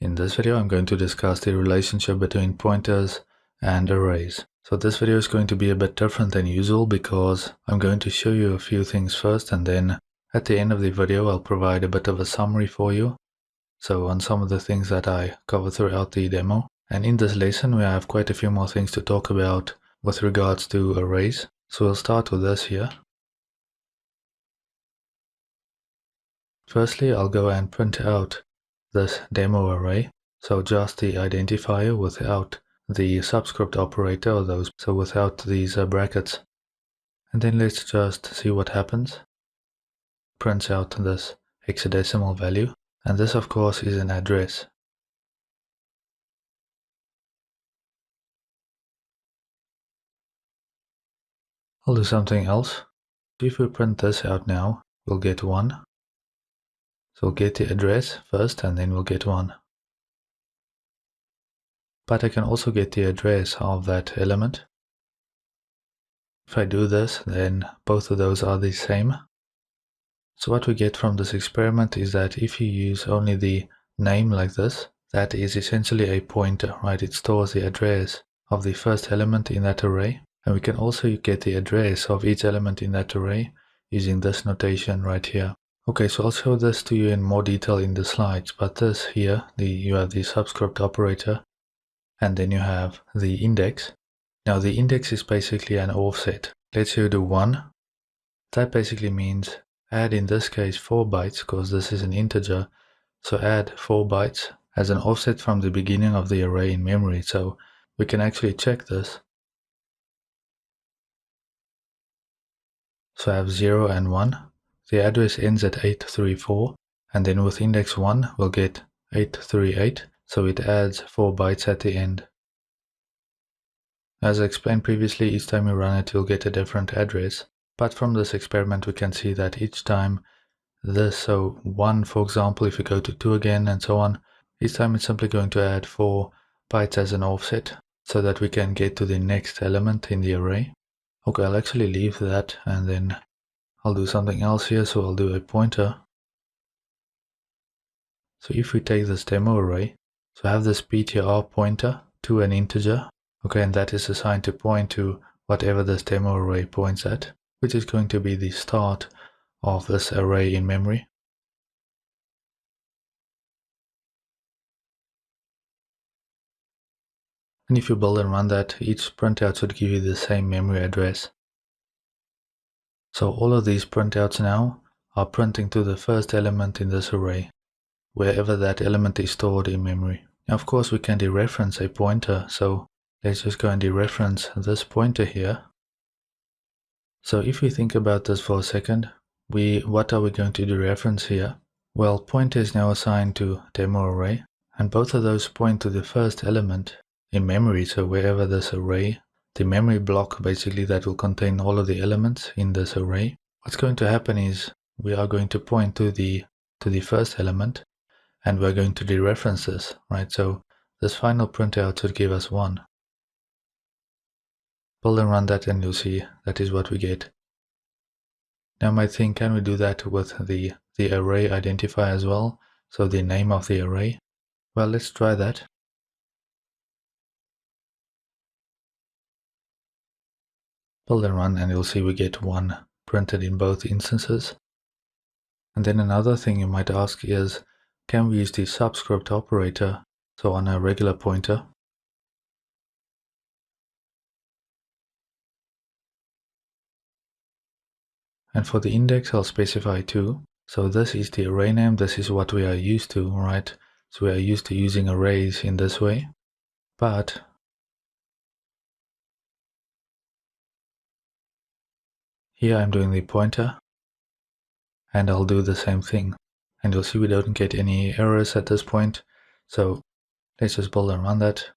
In this video, I'm going to discuss the relationship between pointers and arrays. So this video is going to be a bit different than usual because I'm going to show you a few things first, and then at the end of the video, I'll provide a bit of a summary for you. So on some of the things that I cover throughout the demo. And in this lesson, we have quite a few more things to talk about with regards to arrays. So we'll start with this here. Firstly, I'll go and print out this demo array. So just the identifier without the subscript operator or those, so without these brackets. And then let's just see what happens. Prints out this hexadecimal value. And this of course is an address. I'll do something else. If we print this out now, we'll get 1. So we'll get the address first and then we'll get 1. But I can also get the address of that element. If I do this, then both of those are the same. So what we get from this experiment is that if you use only the name like this, that is essentially a pointer, right? It stores the address of the first element in that array. And we can also get the address of each element in that array using this notation right here. Okay, so I'll show this to you in more detail in the slides, but this here, you have the subscript operator, and then you have the index. Now the index is basically an offset. Let's say you do 1. That basically means add, in this case, 4 bytes, because this is an integer. So add 4 bytes as an offset from the beginning of the array in memory. So we can actually check this. So I have 0 and 1. The address ends at 834, and then with index 1, we'll get 838. So it adds 4 bytes at the end. As I explained previously, each time you run it, you'll get a different address. But from this experiment, we can see that each time this, so 1, for example, if you go to 2 again and so on, each time it's simply going to add 4 bytes as an offset so that we can get to the next element in the array. Okay, I'll actually leave that and then I'll do something else here. So I'll do a pointer. So if we take this demo array, so I have this ptr pointer to an integer. Okay, and that is assigned to point to whatever this demo array points at, which is going to be the start of this array in memory. And if you build and run that, each printout should give you the same memory address. So all of these printouts now are printing to the first element in this array, wherever that element is stored in memory. Now, of course, we can dereference a pointer, so let's just go and dereference this pointer here. So if we think about this for a second, what are we going to dereference here? Well, pointer is now assigned to demo array, and both of those point to the first element in memory. So wherever this array, the memory block basically that will contain all of the elements in this array, what's going to happen is we are going to point to the first element, and we're going to dereference this, right? So this final printout should give us 1. Build and run that and you'll see that is what we get. Now you might think, can we do that with the array identifier as well? So the name of the array. Well, let's try that. Build and run and you'll see we get 1 printed in both instances. And then another thing you might ask is, can we use the subscript operator, so on a regular pointer? And for the index, I'll specify 2. So this is the array name. This is what we are used to, right? So we are used to using arrays in this way. But here I'm doing the pointer, and I'll do the same thing. And you'll see we don't get any errors at this point. So let's just build and run that.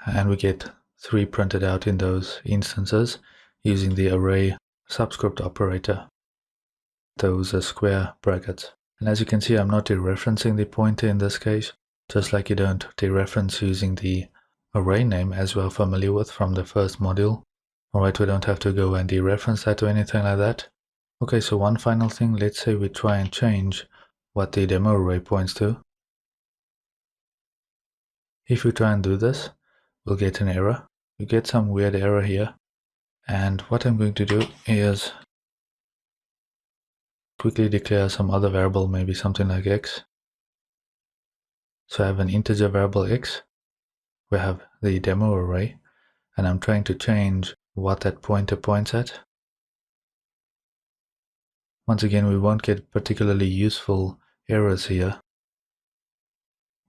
And we get 3 printed out in those instances using the array subscript operator, those square brackets. And as you can see, I'm not dereferencing the pointer in this case, just like you don't dereference using the array name, as we're familiar with from the first module. Alright, we don't have to go and dereference that or anything like that. Okay, so one final thing, let's say we try and change what the demo array points to. If we try and do this, we'll get an error. We get some weird error here. And what I'm going to do is quickly declare some other variable, maybe something like x. So I have an integer variable x. We have the demo array, and I'm trying to change what that pointer points at. Once again, we won't get particularly useful errors here.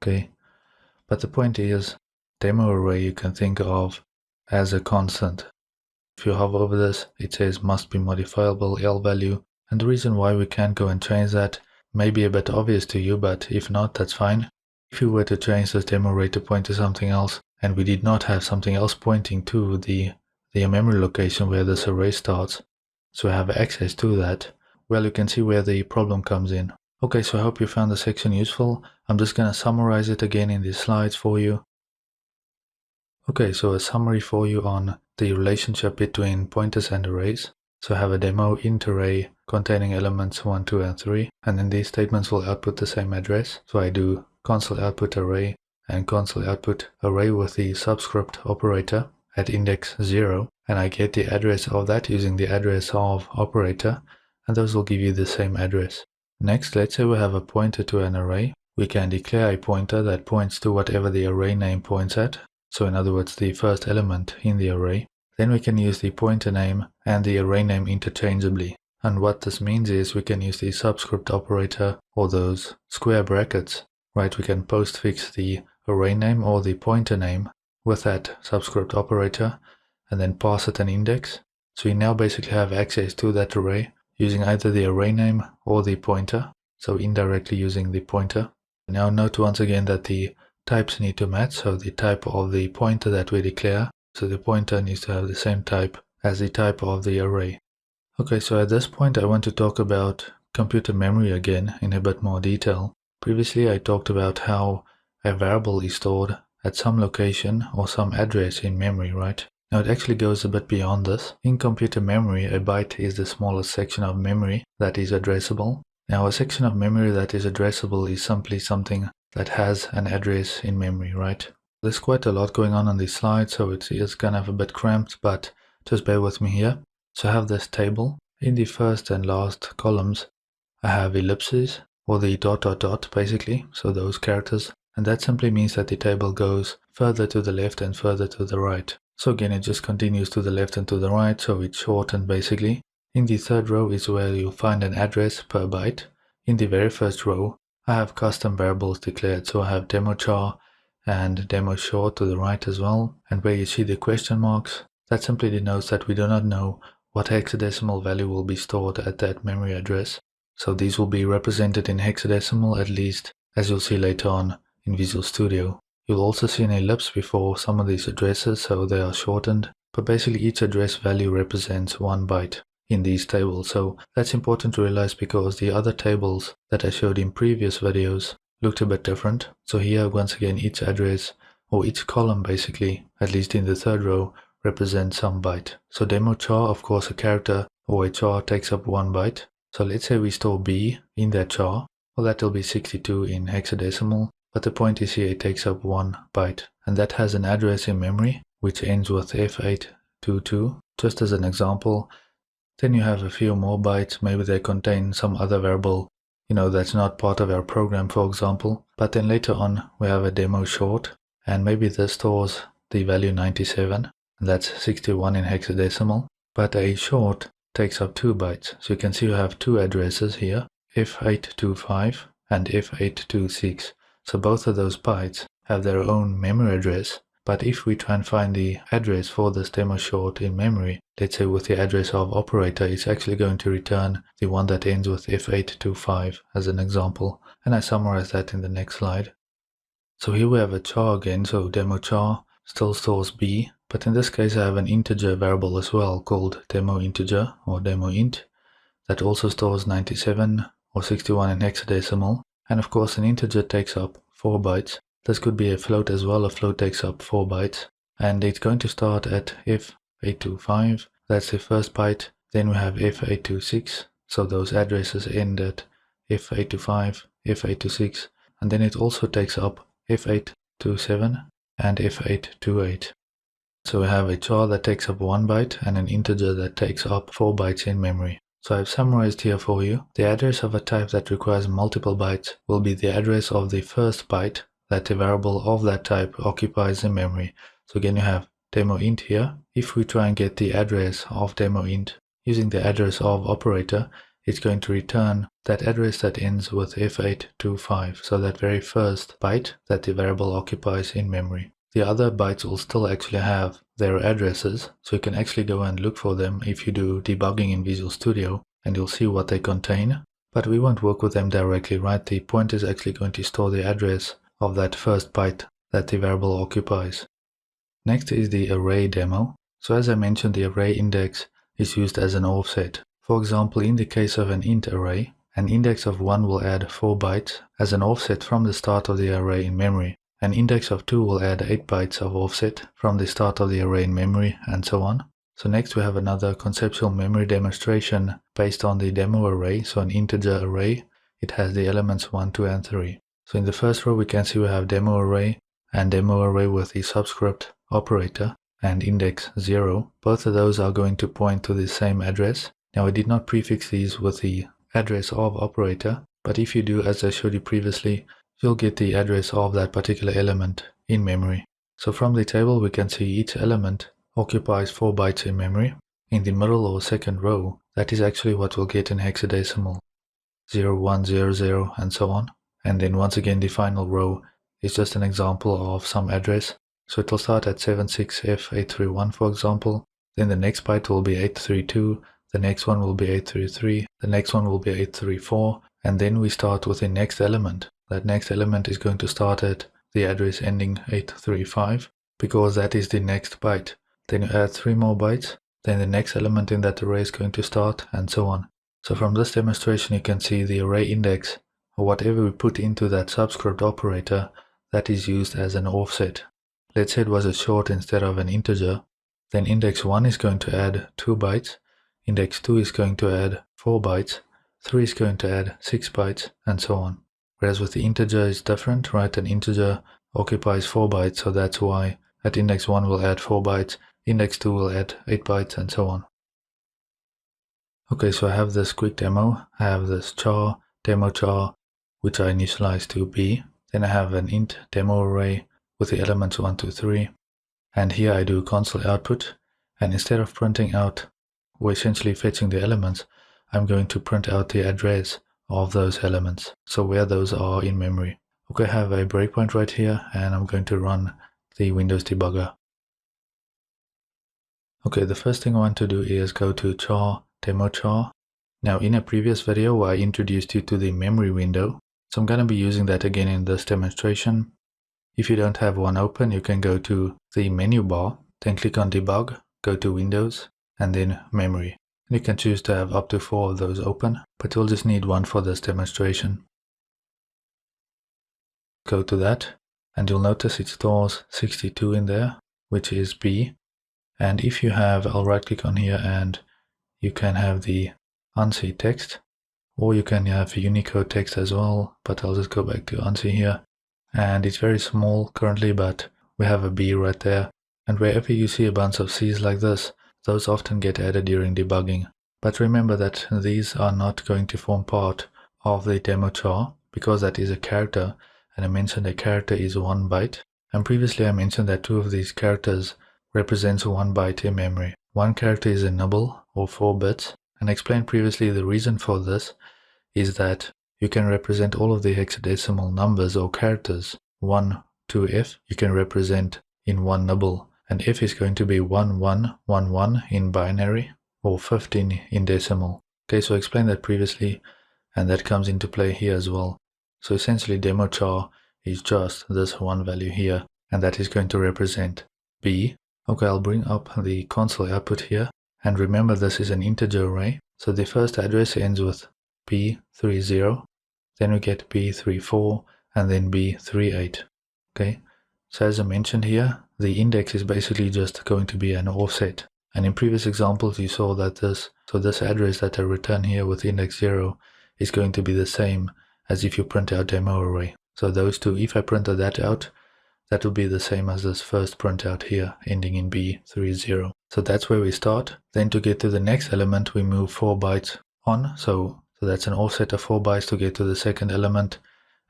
Okay, but the point is, demo array you can think of as a constant. If you hover over this, it says must be modifiable L value, and the reason why we can't go and change that may be a bit obvious to you, but if not, that's fine. If you were to change this demo array to point to something else, and we did not have something else pointing to the memory location where this array starts, so we have access to that, well, you can see where the problem comes in. Okay, so I hope you found this section useful. I'm just going to summarize it again in these slides for you. Okay, so a summary for you on the relationship between pointers and arrays. So I have a demo int array containing elements 1, 2, and 3, and then these statements will output the same address. So I do console output array and console output array with the subscript operator at index 0, and I get the address of that using the address of operator, and those will give you the same address. Next, let's say we have a pointer to an array. We can declare a pointer that points to whatever the array name points at. So in other words, the first element in the array. Then we can use the pointer name and the array name interchangeably. And what this means is we can use the subscript operator or those square brackets, right? We can postfix the array name or the pointer name with that subscript operator and then pass it an index. So we now basically have access to that array using either the array name or the pointer, so indirectly using the pointer. Now note once again that the types need to match, so the type of the pointer that we declare, so the pointer needs to have the same type as the type of the array. Okay, so at this point I want to talk about computer memory again in a bit more detail. Previously I talked about how a variable is stored at some location or some address in memory, right? Now it actually goes a bit beyond this. In computer memory, a byte is the smallest section of memory that is addressable. Now a section of memory that is addressable is simply something that has an address in memory, right? There's quite a lot going on this slide, so it's kind of a bit cramped, but just bear with me here. So I have this table. In the first and last columns, I have ellipses, or the ... basically, so those characters, and that simply means that the table goes further to the left and further to the right. So again, it just continues to the left and to the right, so it's shortened basically. In the third row is where you'll find an address per byte. In the very first row, I have custom variables declared, so I have demochar and demoshort to the right as well, and where you see the question marks, that simply denotes that we do not know what hexadecimal value will be stored at that memory address. So these will be represented in hexadecimal, at least, as you'll see later on in Visual Studio. You'll also see an ellipse before some of these addresses, so they are shortened, but basically each address value represents 1 byte in these tables, so that's important to realize because the other tables that I showed in previous videos looked a bit different. So here, once again, each address, or each column basically, at least in the third row, represents some byte. So demochar, of course, a character or a char takes up 1 byte. So let's say we store B in that char, well, that will be 62 in hexadecimal, but the point is here it takes up 1 byte, and that has an address in memory which ends with F822, just as an example. Then you have a few more bytes, maybe they contain some other variable, that's not part of our program, for example. But then later on we have a demoshort, and maybe this stores the value 97, and that's 61 in hexadecimal, but a short takes up 2 bytes. So you can see you have 2 addresses here, F825 and F826. So both of those bytes have their own memory address, but if we try and find the address for this demoshort in memory, let's say with the address of operator, it's actually going to return the one that ends with F825 as an example, and I summarize that in the next slide. So here we have a char again, so demochar still stores B, but in this case I have an integer variable as well called demointeger or demoint that also stores 97 or 61 in hexadecimal. And of course an integer takes up 4 bytes. This could be a float as well. A float takes up 4 bytes. And it's going to start at F825. That's the first byte. Then we have F826. So those addresses end at F825, F826. And then it also takes up F8 F827 and F828. So we have a char that takes up 1 byte and an integer that takes up 4 bytes in memory. So I've summarized here for you. The address of a type that requires multiple bytes will be the address of the first byte that the variable of that type occupies in memory. So again, you have demo int here. If we try and get the address of demo int using the address of operator, it's going to return that address that ends with F825, so that very first byte that the variable occupies in memory. The other bytes will still actually have their addresses, so you can actually go and look for them if you do debugging in Visual Studio, and you'll see what they contain. But we won't work with them directly, right? The pointer is actually going to store the address of that first byte that the variable occupies. Next is the array demo. So as I mentioned, the array index is used as an offset. For example, in the case of an int array, an index of 1 will add 4 bytes as an offset from the start of the array in memory. An index of 2 will add 8 bytes of offset from the start of the array in memory, and so on. So next we have another conceptual memory demonstration based on the demo array. So an integer array, it has the elements 1, 2, and 3. So in the first row we can see we have demo array and demo array with the subscript operator and index 0. Both of those are going to point to the same address. Now I did not prefix these with the address of operator, but if you do, as I showed you previously, you'll get the address of that particular element in memory. So from the table we can see each element occupies 4 bytes in memory. In the middle or second row, that is actually what we'll get in hexadecimal, 0, 1, 0, 0, and so on. And then once again the final row is just an example of some address. So it will start at 76F831 for example, then the next byte will be 832, the next one will be 833, the next one will be 834, and then we start with the next element. That next element is going to start at the address ending 835 because that is the next byte. Then you add 3 more bytes, then the next element in that array is going to start, and so on. So from this demonstration you can see the array index, or whatever we put into that subscript operator, that is used as an offset. Let's say it was a short instead of an integer, then index 1 is going to add 2 bytes, index 2 is going to add 4 bytes, 3 is going to add 6 bytes, and so on. Whereas with the integer it's different, right? An integer occupies 4 bytes, so that's why at index 1 will add 4 bytes, index 2 will add 8 bytes, and so on. Okay, so I have this quick demo. I have this char, demo char, which I initialize to b. Then I have an int demo array with the elements 1, 2, 3. And here I do console output. And instead of printing out, or essentially fetching the elements, I'm going to print out the address of those elements, so where those are in memory. Okay, I have a breakpoint right here, and I'm going to run the Windows debugger. Okay, the first thing I want to do is go to char, demo char. Now in a previous video I introduced you to the memory window, so I'm going to be using that again in this demonstration. If you don't have one open, you can go to the menu bar, then click on debug, go to Windows, and then memory. You can choose to have up to 4 of those open, but you'll just need one for this demonstration. Go to that, and you'll notice it stores 62 in there, which is B. And if you have, I'll right click on here and you can have the ANSI text, or you can have Unicode text as well, but I'll just go back to ANSI here. And it's very small currently, but we have a B right there. And wherever you see a bunch of C's like this, those often get added during debugging. But remember that these are not going to form part of the demo char because that is a character, and I mentioned a character is 1 byte. And previously I mentioned that 2 of these characters represents 1 byte in memory. One character is a nibble or 4 bits, and I explained previously the reason for this is that you can represent all of the hexadecimal numbers or characters 1 to F, you can represent in 1 nibble. And F is going to be 1111 in binary or 15 in decimal. Okay, so I explained that previously, and that comes into play here as well. So essentially demo char is just this one value here, and that is going to represent B. Okay, I'll bring up the console output here, and remember this is an integer array, so the first address ends with B30, then we get B34, and then B38. Okay, so as I mentioned here, the index is basically just going to be an offset. And in previous examples you saw that this address that I return here with index 0 is going to be the same as if you print out demo array. So those two, if I printed that out, that will be the same as this first printout here, ending in B30. So that's where we start. Then to get to the next element, we move 4 bytes on. So that's an offset of 4 bytes to get to the second element,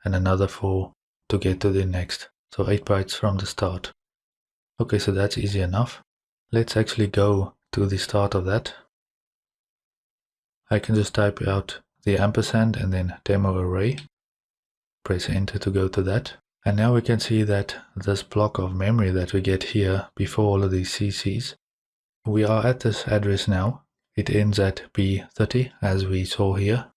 and another 4 to get to the next. So 8 bytes from the start. Okay, so that's easy enough. Let's actually go to the start of that. I can just type out the ampersand and then demo array. Press enter to go to that. And now we can see that this block of memory that we get here before all of these CCs, we are at this address now. It ends at B30 as we saw here.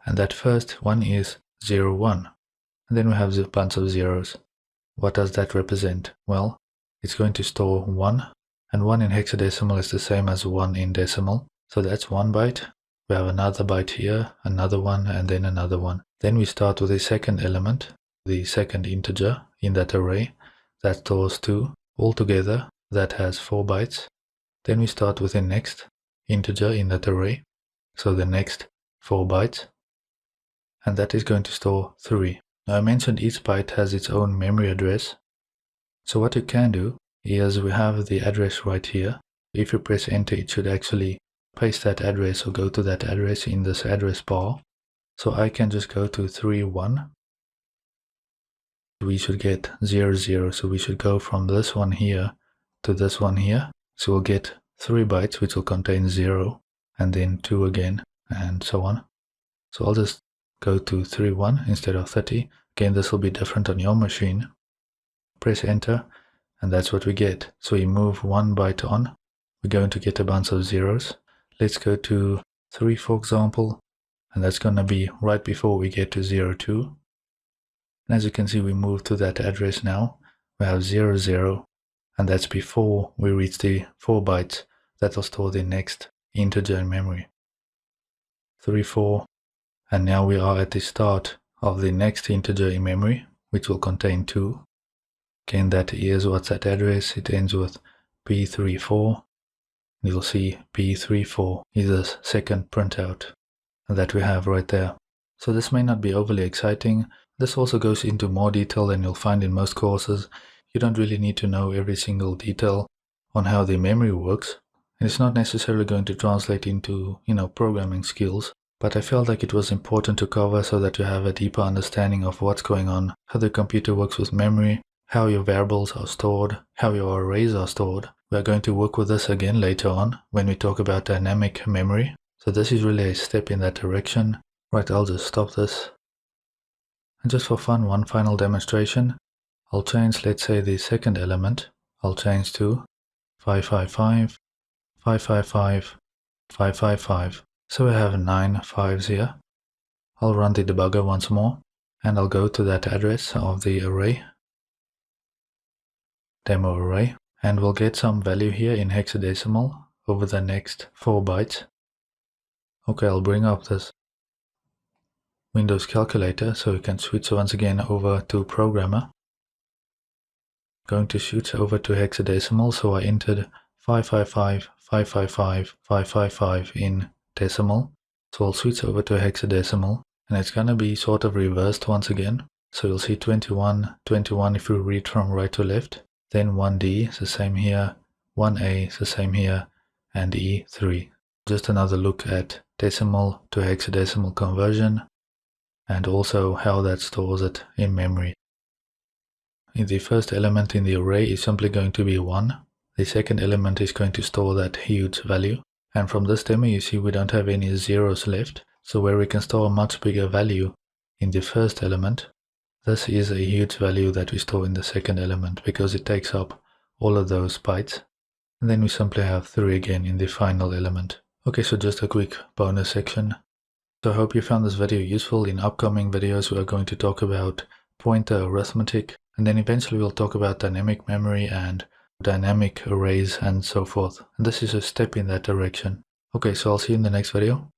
And that first one is 01. And then we have a bunch of zeros. What does that represent? Well, it's going to store 1. And 1 in hexadecimal is the same as 1 in decimal. So that's 1 byte. We have another byte here, another one, and then another one. Then we start with the second element, the second integer in that array. That stores 2. Altogether, that has 4 bytes. Then we start with the next integer in that array. So the next 4 bytes. And that is going to store 3. Now I mentioned each byte has its own memory address. So what you can do is we have the address right here. If you press enter, it should actually paste that address or go to that address in this address bar. So I can just go to 31. We should get 00. So we should go from this one here to this one here. So we'll get 3 bytes, which will contain 0, and then 2 again, and so on. So I'll just go to 31 instead of 30. Again, this will be different on your machine. Press enter, and that's what we get. So we move 1 byte on. We're going to get a bunch of zeros. Let's go to 3, for example, and that's going to be right before we get to 02. And as you can see, we move to that address now. We have 00, and that's before we reach the 4 bytes that will store the next integer in memory. 34, and now we are at the start of the next integer in memory, which will contain 2. Again, that is what's that address. It ends with B34. You'll see B34 is the second printout that we have right there. So this may not be overly exciting. This also goes into more detail than you'll find in most courses. You don't really need to know every single detail on how the memory works. And it's not necessarily going to translate into, programming skills. But I felt like it was important to cover so that you have a deeper understanding of what's going on, how the computer works with memory, how your variables are stored, how your arrays are stored. We are going to work with this again later on when we talk about dynamic memory. So this is really a step in that direction. Right, I'll just stop this. And just for fun, one final demonstration. I'll change, let's say, the second element. I'll change to 555, 555, 555. So we have 9 5s here. I'll run the debugger once more, and I'll go to that address of the array, demo array, and we'll get some value here in hexadecimal over the next 4 bytes. Okay, I'll bring up this Windows calculator so you can switch once again over to programmer. Going to switch over to hexadecimal, so I entered 555, 555, 555 in decimal. So I'll switch over to hexadecimal, and it's going to be sort of reversed once again. So you'll see 21, 21 if we read from right to left. Then 1D is the same here, 1A is the same here, and E3. Just another look at decimal to hexadecimal conversion, and also how that stores it in memory. The first element in the array is simply going to be 1. The second element is going to store that huge value. And from this demo, you see we don't have any zeros left. So where we can store a much bigger value in the first element, this is a huge value that we store in the second element because it takes up all of those bytes. And then we simply have 3 again in the final element. Okay, so just a quick bonus section. So I hope you found this video useful. In upcoming videos, we are going to talk about pointer arithmetic, and then eventually we'll talk about dynamic memory and dynamic arrays and so forth. And this is a step in that direction. Okay, so I'll see you in the next video.